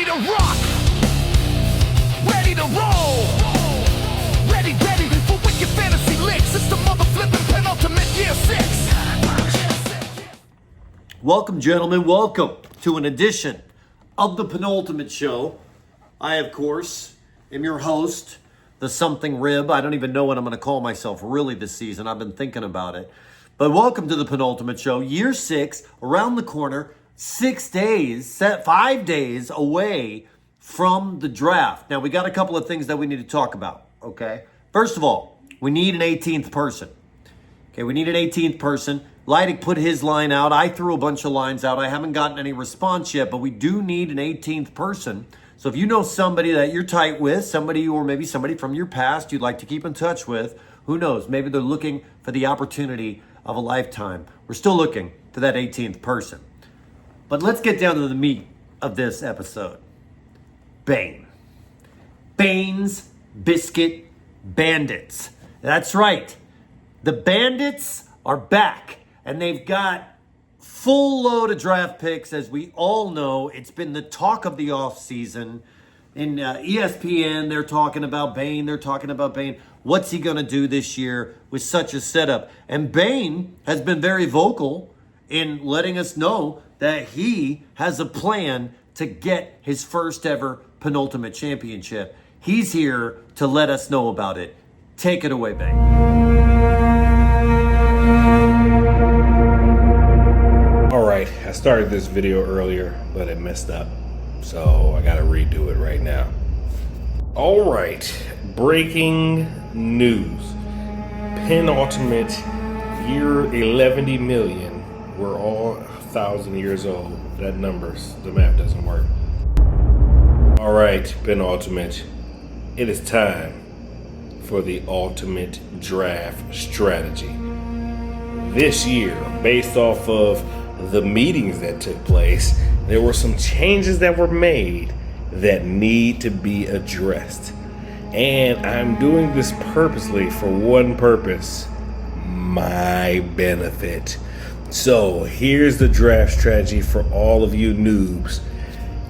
Ready to rock, ready to roll, ready for wicked fantasy licks. It's the mother flipping penultimate year 6. Welcome, gentlemen. Welcome to an edition of the Penultimate Show. I, of course, am your host, the something rib. I don't even know what I'm going to call myself really this season. I've been thinking about it. But welcome to the Penultimate Show. Year 6, around the corner, 5 days away from the draft. Now, we got a couple of things that we need to talk about, okay? First of all, we need an 18th person. Okay, we need an 18th person. Leidig put his line out. I threw a bunch of lines out. I haven't gotten any response yet, but we do need an 18th person. So if you know somebody that you're tight with, somebody or maybe somebody from your past you'd like to keep in touch with, who knows? Maybe they're looking for the opportunity of a lifetime. We're still looking for that 18th person. But let's get down to the meat of this episode. Bain. Bain's Biscuit Bandits. That's right. The Bandits are back, and they've got full load of draft picks. As we all know, it's been the talk of the offseason. In ESPN, they're talking about Bain. What's he going to do this year with such a setup? And Bain has been very vocal in letting us know that he has a plan to get his first ever Penultimate Championship. He's here to let us know about it. Take it away, Bain. All right, I started this video earlier, but it messed up. So I gotta redo it right now. All right, breaking news. Penultimate year 11 million. We're all 1,000 years old. The math doesn't work. All right, Penultimate. It is time for the ultimate draft strategy. This year, based off of the meetings that took place, there were some changes that were made that need to be addressed. And I'm doing this purposely for one purpose: my benefit. So here's the draft strategy for all of you noobs.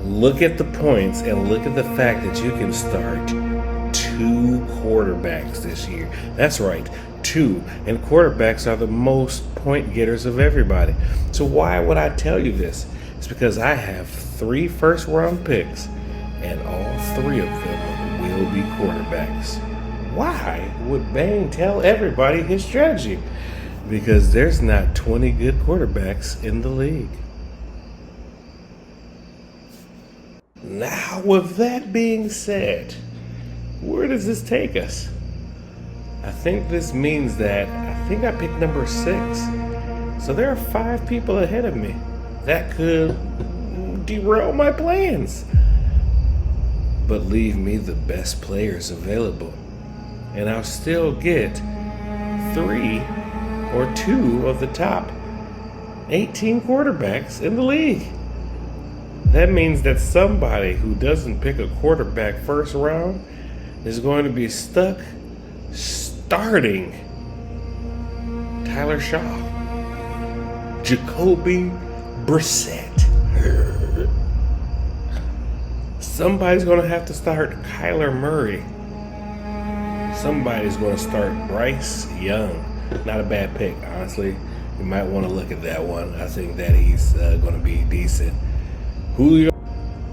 Look at the points and look at the fact that you can start 2 quarterbacks this year. That's right, 2. And quarterbacks are the most point getters of everybody. So why would I tell you this? It's because I have 3 first-round picks, and all 3 of them will be quarterbacks. Why would Bain tell everybody his strategy? Because there's not 20 good quarterbacks in the league. Now, with that being said, where does this take us? I think this means that I picked number 6. So there are 5 people ahead of me. That could derail my plans, but leave me the best players available. And I'll still get 3 or 2 of the top 18 quarterbacks in the league. That means that somebody who doesn't pick a quarterback first round is going to be stuck starting Tyler Shaw, Jacoby Brissett. Somebody's going to have to start Kyler Murray. Somebody's going to start Bryce Young. Not a bad pick, honestly. You might want to look at that one. I think that he's going to be decent. Julio.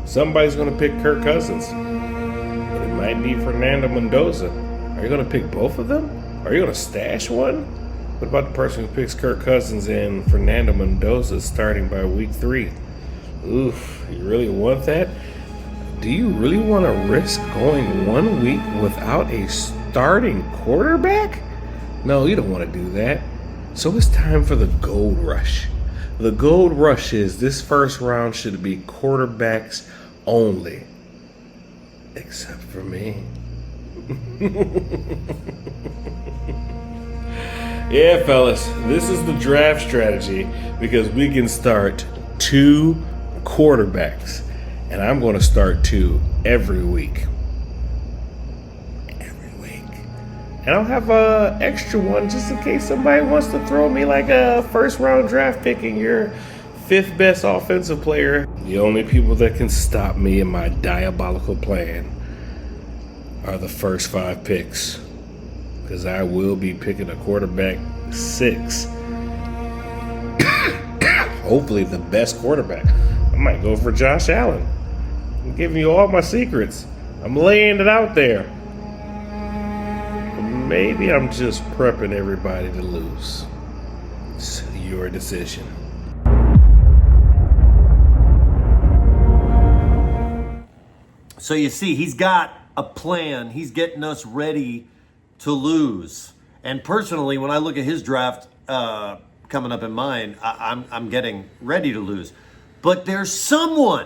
Somebody's going to pick Kirk Cousins. But it might be Fernando Mendoza. Are you going to pick both of them? Are you going to stash one? What about the person who picks Kirk Cousins and Fernando Mendoza starting by week 3? Oof, you really want that? Do you really want to risk going 1 week without a starting quarterback? No, you don't want to do that. So it's time for the gold rush. The gold rush is this first round should be quarterbacks only. Except for me. Yeah, fellas, this is the draft strategy because we can start 2 quarterbacks. And I'm going to start 2 every week. And I'll have an extra one just in case somebody wants to throw me like a first round draft pick in your fifth best offensive player. The only people that can stop me in my diabolical plan are the first 5 picks. Because I will be picking a quarterback 6. Hopefully the best quarterback. I might go for Josh Allen. I'm giving you all my secrets. I'm laying it out there. Maybe I'm just prepping everybody to lose. It's your decision. So you see, he's got a plan. He's getting us ready to lose. And personally, when I look at his draft coming up in mine, I'm getting ready to lose. But there's someone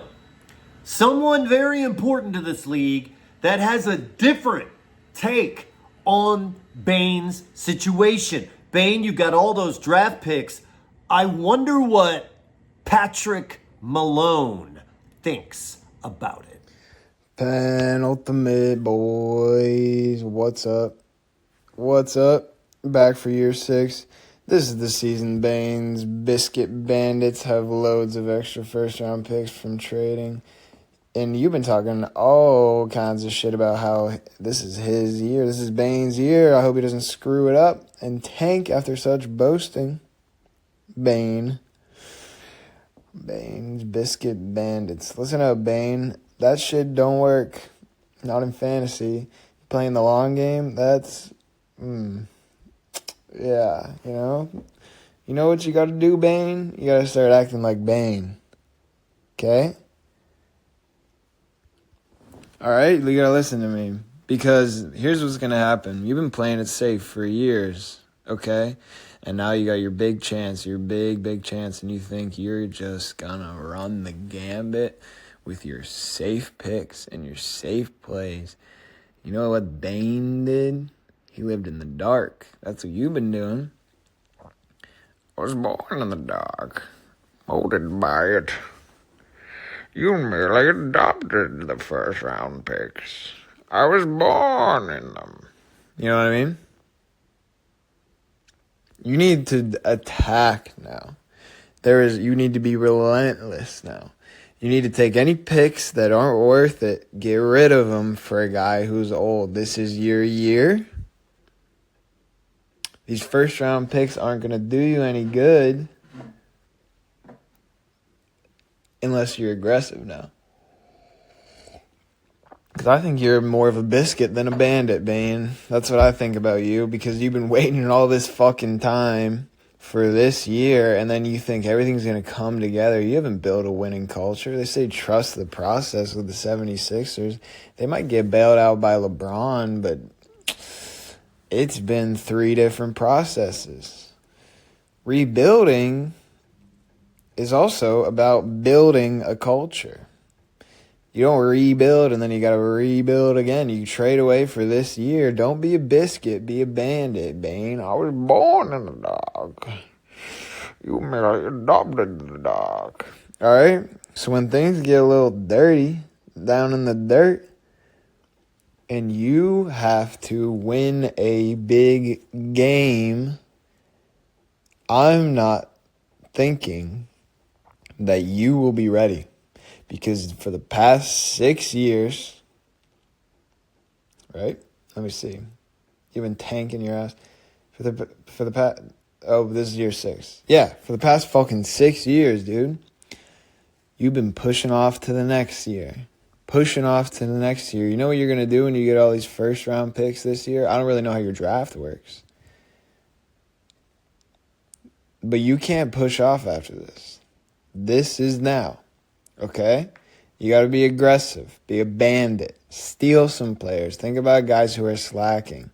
very important to this league that has a different take on Bain's situation. Bain, you got all those draft picks. I wonder what Patrick Malone thinks about it. Penultimate boys, what's up? What's up? Back for year 6. This is the season Bain's Biscuit Bandits have loads of extra first-round picks from trading. And you've been talking all kinds of shit about how this is his year. This is Bain's year. I hope he doesn't screw it up and tank after such boasting. Bain's Biscuit Bandits. Listen up, Bain. That shit don't work. Not in fantasy. Playing the long game, that's... yeah, you know? You know what you gotta do, Bain? You gotta start acting like Bain. Okay? Alright, you gotta listen to me. Because here's what's gonna happen. You've been playing it safe for years, okay? And now you got your big chance, your big chance, and you think you're just gonna run the gambit with your safe picks and your safe plays. You know what Bain did? He lived in the dark. That's what you've been doing. I was born in the dark, molded by it. You merely adopted the first round picks. I was born in them. You know what I mean? You need to attack now. You need to be relentless now. You need to take any picks that aren't worth it, get rid of them for a guy who's old. This is your year. These first round picks aren't going to do you any good unless you're aggressive now. Because I think you're more of a biscuit than a bandit, Bain. That's what I think about you, because you've been waiting all this fucking time for this year, and then you think everything's going to come together. You haven't built a winning culture. They say trust the process with the 76ers. They might get bailed out by LeBron, but it's been 3 different processes. Rebuilding is also about building a culture. You don't rebuild and then you got to rebuild again. You trade away for this year. Don't be a biscuit. Be a bandit, Bain. I was born in the dark. You merely adopted the dark. All right? So when things get a little dirty, down in the dirt, and you have to win a big game, I'm not thinking that you will be ready. Because for the past 6 years, right? Let me see. You've been tanking your ass for the past. Oh, this is year 6. Yeah, for the past fucking 6 years, dude. You've been pushing off to the next year. Pushing off to the next year. You know what you're gonna do when you get all these first round picks this year? I don't really know how your draft works, but you can't push off after this. This is now. Okay? You got to be aggressive. Be a bandit. Steal some players. Think about guys who are slacking.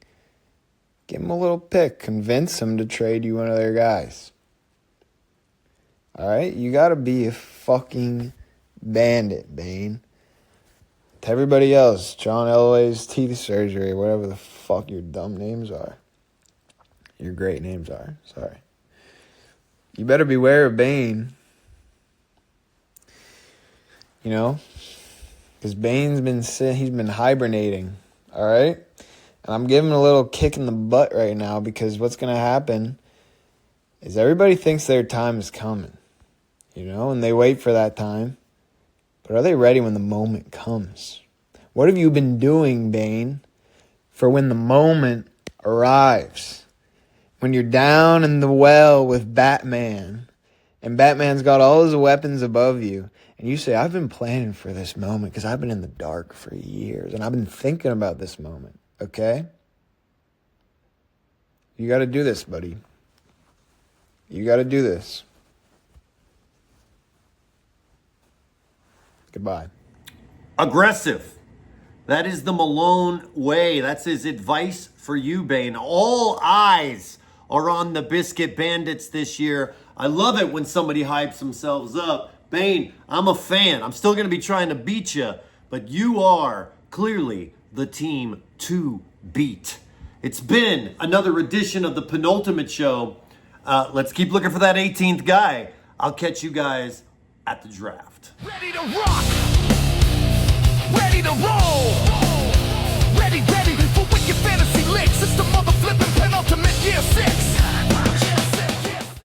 Give them a little pick. Convince them to trade you one of their guys. All right? You got to be a fucking bandit, Bain. To everybody else, John Elway's teeth surgery, whatever the fuck your dumb names are. Your great names are. Sorry. You better beware of Bain. You know, because Bain's he's been hibernating, all right? And I'm giving him a little kick in the butt right now, because what's going to happen is everybody thinks their time is coming. you know, and they wait for that time. But are they ready when the moment comes? What have you been doing, Bain, for when the moment arrives? When you're down in the well with Batman, and Batman's got all his weapons above you, and you say, I've been planning for this moment because I've been in the dark for years, and I've been thinking about this moment, okay? You got to do this, buddy. You got to do this. Goodbye. Aggressive. That is the Malone way. That's his advice for you, Bain. All eyes are on the Biscuit Bandits this year. I love it when somebody hypes themselves up. Bain, I'm a fan. I'm still going to be trying to beat you, but you are clearly the team to beat. It's been another edition of the Penultimate Show. Let's keep looking for that 18th guy. I'll catch you guys at the draft. Ready to rock!